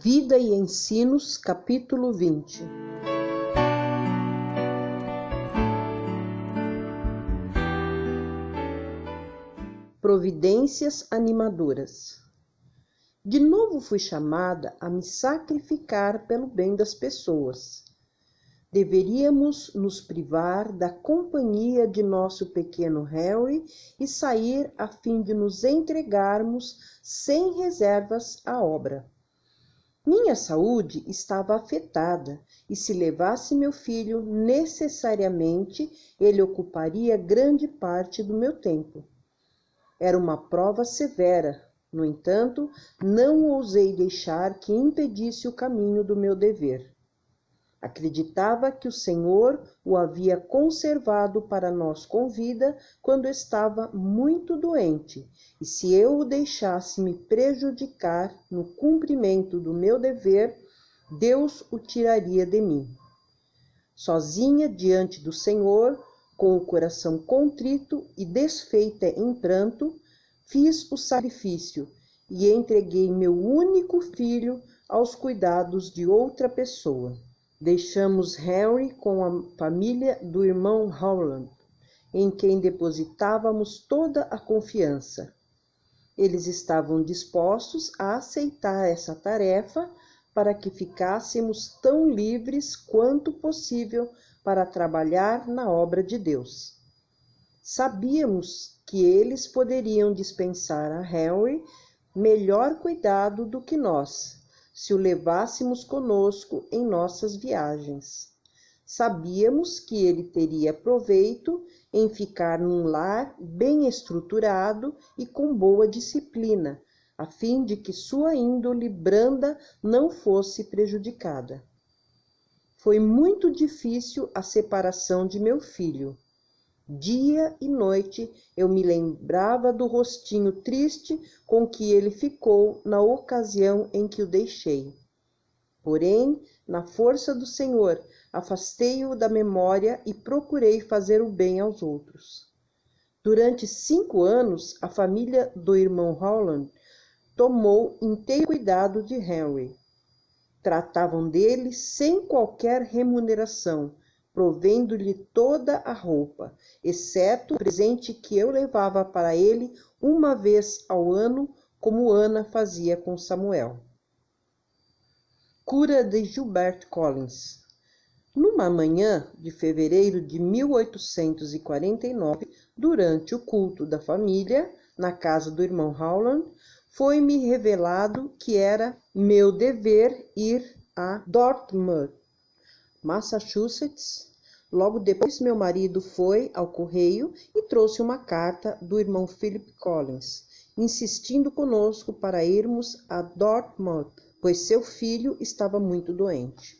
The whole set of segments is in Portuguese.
Vida e Ensinos, capítulo 20. Providências animadoras. De novo fui chamada a me sacrificar pelo bem das pessoas. Deveríamos nos privar da companhia de nosso pequeno Harry e sair a fim de nos entregarmos sem reservas à obra. Minha saúde estava afetada e, se levasse meu filho, necessariamente ele ocuparia grande parte do meu tempo. Era uma prova severa, no entanto, não ousei deixar que impedisse o caminho do meu dever. Acreditava que o Senhor o havia conservado para nós com vida quando estava muito doente, e se eu o deixasse me prejudicar no cumprimento do meu dever, Deus o tiraria de mim. Sozinha diante do Senhor, com o coração contrito e desfeita em pranto, fiz o sacrifício e entreguei meu único filho aos cuidados de outra pessoa. Deixamos Harry com a família do irmão Howland, em quem depositávamos toda a confiança. Eles estavam dispostos a aceitar essa tarefa para que ficássemos tão livres quanto possível para trabalhar na obra de Deus. Sabíamos que eles poderiam dispensar a Harry melhor cuidado do que nós, se o levássemos conosco em nossas viagens. Sabíamos que ele teria proveito em ficar num lar bem estruturado e com boa disciplina, a fim de que sua índole branda não fosse prejudicada. Foi muito difícil a separação de meu filho. Dia e noite eu me lembrava do rostinho triste com que ele ficou na ocasião em que o deixei. Porém, na força do Senhor, afastei-o da memória e procurei fazer o bem aos outros. Durante 5 anos, a família do irmão Howland tomou inteiro cuidado de Henry. Tratavam dele sem qualquer remuneração, provendo-lhe toda a roupa, exceto o presente que eu levava para ele uma vez ao ano, como Ana fazia com Samuel. Cura de Gilbert Collins. Numa manhã de fevereiro de 1849, durante o culto da família, na casa do irmão Howland, foi-me revelado que era meu dever ir a Dartmouth, Massachusetts. Logo depois, meu marido foi ao correio e trouxe uma carta do irmão Philip Collins, insistindo conosco para irmos a Dartmouth, pois seu filho estava muito doente.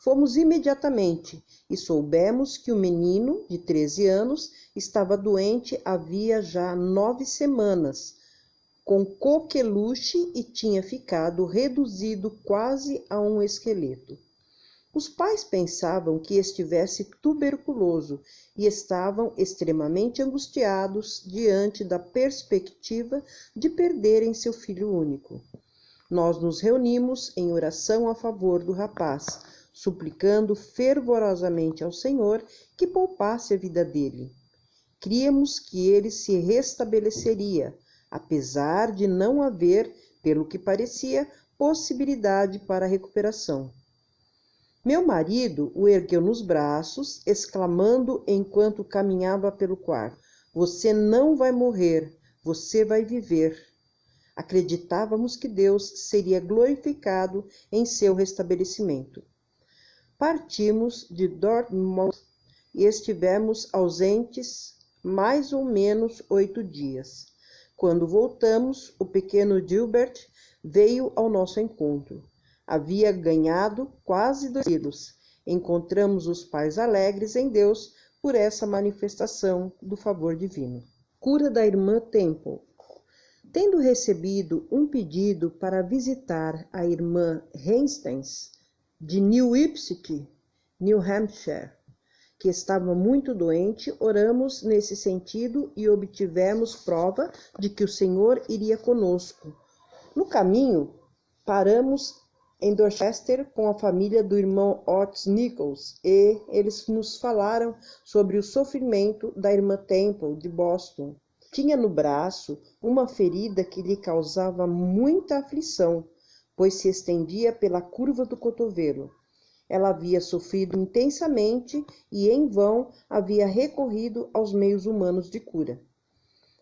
Fomos imediatamente e soubemos que o menino, de 13 anos, estava doente havia já 9 semanas, com coqueluche e tinha ficado reduzido quase a um esqueleto. Os pais pensavam que estivesse tuberculoso e estavam extremamente angustiados diante da perspectiva de perderem seu filho único. Nós nos reunimos em oração a favor do rapaz, suplicando fervorosamente ao Senhor que poupasse a vida dele. Críamos que ele se restabeleceria, apesar de não haver, pelo que parecia, possibilidade para a recuperação. Meu marido o ergueu nos braços, exclamando enquanto caminhava pelo quarto: "Você não vai morrer, você vai viver." Acreditávamos que Deus seria glorificado em seu restabelecimento. Partimos de Dartmouth e estivemos ausentes mais ou menos 8 dias. Quando voltamos, o pequeno Gilbert veio ao nosso encontro. Havia ganhado quase 2 quilos. Encontramos os pais alegres em Deus por essa manifestação do favor divino. Cura da irmã Temple. Tendo recebido um pedido para visitar a irmã Hastings, de New Ipswich, New Hampshire, que estava muito doente, oramos nesse sentido e obtivemos prova de que o Senhor iria conosco. No caminho, paramos em Dorchester com a família do irmão Otis Nichols e eles nos falaram sobre o sofrimento da irmã Temple de Boston. Tinha no braço uma ferida que lhe causava muita aflição, pois se estendia pela curva do cotovelo. Ela havia sofrido intensamente e em vão havia recorrido aos meios humanos de cura.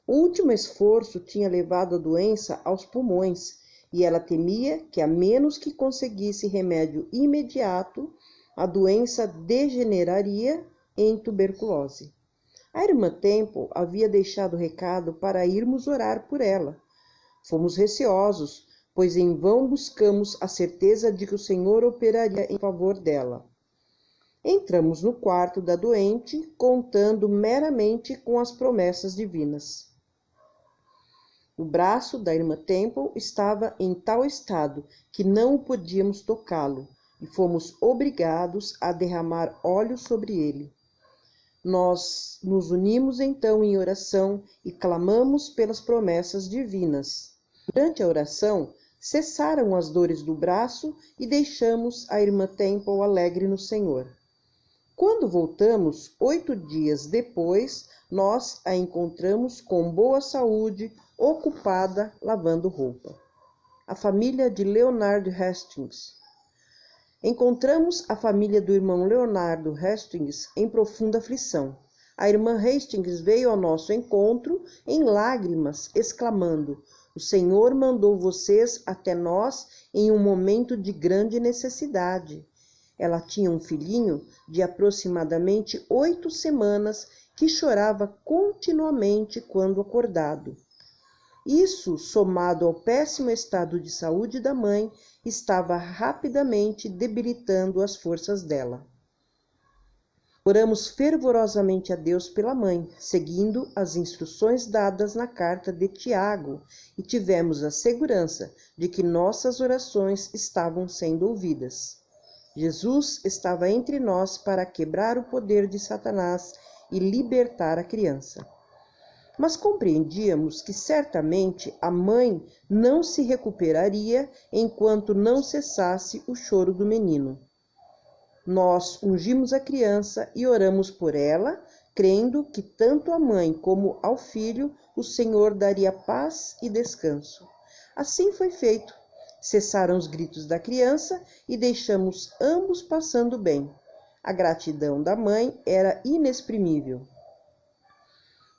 O último esforço tinha levado a doença aos pulmões, e ela temia que, a menos que conseguisse remédio imediato, a doença degeneraria em tuberculose. A irmã Temple havia deixado recado para irmos orar por ela. Fomos receosos, pois em vão buscamos a certeza de que o Senhor operaria em favor dela. Entramos no quarto da doente, contando meramente com as promessas divinas. O braço da irmã Temple estava em tal estado que não podíamos tocá-lo, e fomos obrigados a derramar óleo sobre ele. Nós nos unimos então em oração e clamamos pelas promessas divinas. Durante a oração, cessaram as dores do braço e deixamos a irmã Temple alegre no Senhor. Quando voltamos, 8 dias depois, nós a encontramos com boa saúde, ocupada lavando roupa. A família de Leonard Hastings. Encontramos a família do irmão Leonardo Hastings em profunda aflição. A irmã Hastings veio ao nosso encontro em lágrimas, exclamando: "O Senhor mandou vocês até nós em um momento de grande necessidade." Ela tinha um filhinho de aproximadamente 8 semanas que chorava continuamente quando acordado. Isso, somado ao péssimo estado de saúde da mãe, estava rapidamente debilitando as forças dela. Oramos fervorosamente a Deus pela mãe, seguindo as instruções dadas na carta de Tiago, e tivemos a segurança de que nossas orações estavam sendo ouvidas. Jesus estava entre nós para quebrar o poder de Satanás e libertar a criança. Mas compreendíamos que certamente a mãe não se recuperaria enquanto não cessasse o choro do menino. Nós ungimos a criança e oramos por ela, crendo que tanto à mãe como ao filho o Senhor daria paz e descanso. Assim foi feito. Cessaram os gritos da criança e deixamos ambos passando bem. A gratidão da mãe era inexprimível.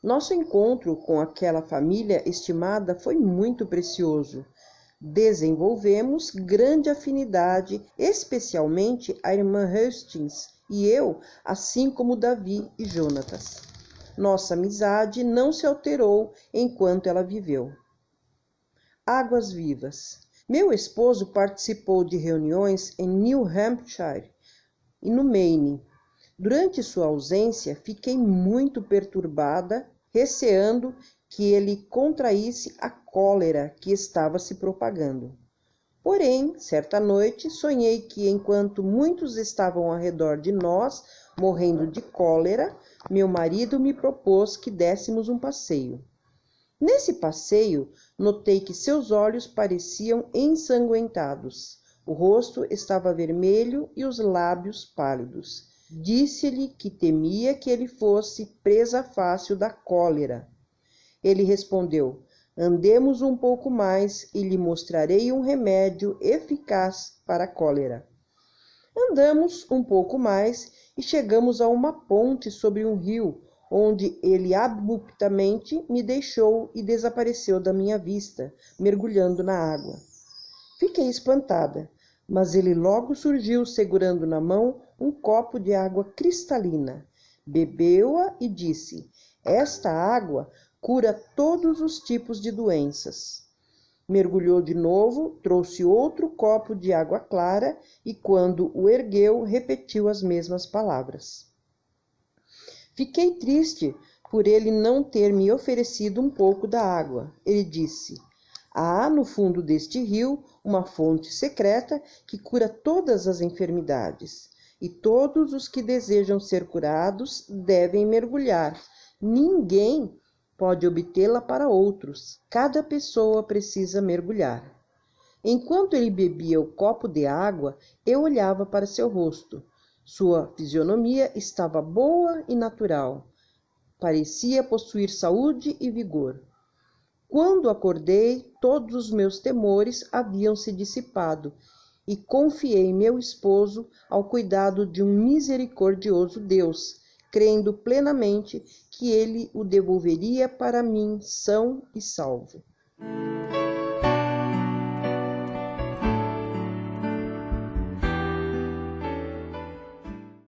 Nosso encontro com aquela família estimada foi muito precioso. Desenvolvemos grande afinidade, especialmente a irmã Hastings e eu, assim como Davi e Jonatas. Nossa amizade não se alterou enquanto ela viveu. Águas vivas. Meu esposo participou de reuniões em New Hampshire e no Maine. Durante sua ausência, fiquei muito perturbada, receando que ele contraísse a cólera que estava se propagando. Porém, certa noite, sonhei que, enquanto muitos estavam ao redor de nós, morrendo de cólera, meu marido me propôs que dessemos um passeio. Nesse passeio, notei que seus olhos pareciam ensanguentados. O rosto estava vermelho e os lábios pálidos. Disse-lhe que temia que ele fosse presa fácil da cólera. Ele respondeu: "Andemos um pouco mais e lhe mostrarei um remédio eficaz para a cólera." Andamos um pouco mais e chegamos a uma ponte sobre um rio, onde ele abruptamente me deixou e desapareceu da minha vista, mergulhando na água. Fiquei espantada, mas ele logo surgiu segurando na mão um copo de água cristalina. Bebeu-a e disse: "Esta água cura todos os tipos de doenças." Mergulhou de novo, trouxe outro copo de água clara e, quando o ergueu, repetiu as mesmas palavras. Fiquei triste por ele não ter me oferecido um pouco da água. Ele disse: "Há no fundo deste rio uma fonte secreta que cura todas as enfermidades, e todos os que desejam ser curados devem mergulhar. Ninguém pode obtê-la para outros. Cada pessoa precisa mergulhar." Enquanto ele bebia o copo de água, eu olhava para seu rosto. Sua fisionomia estava boa e natural. Parecia possuir saúde e vigor. Quando acordei, todos os meus temores haviam se dissipado e confiei meu esposo ao cuidado de um misericordioso Deus, crendo plenamente que ele o devolveria para mim são e salvo.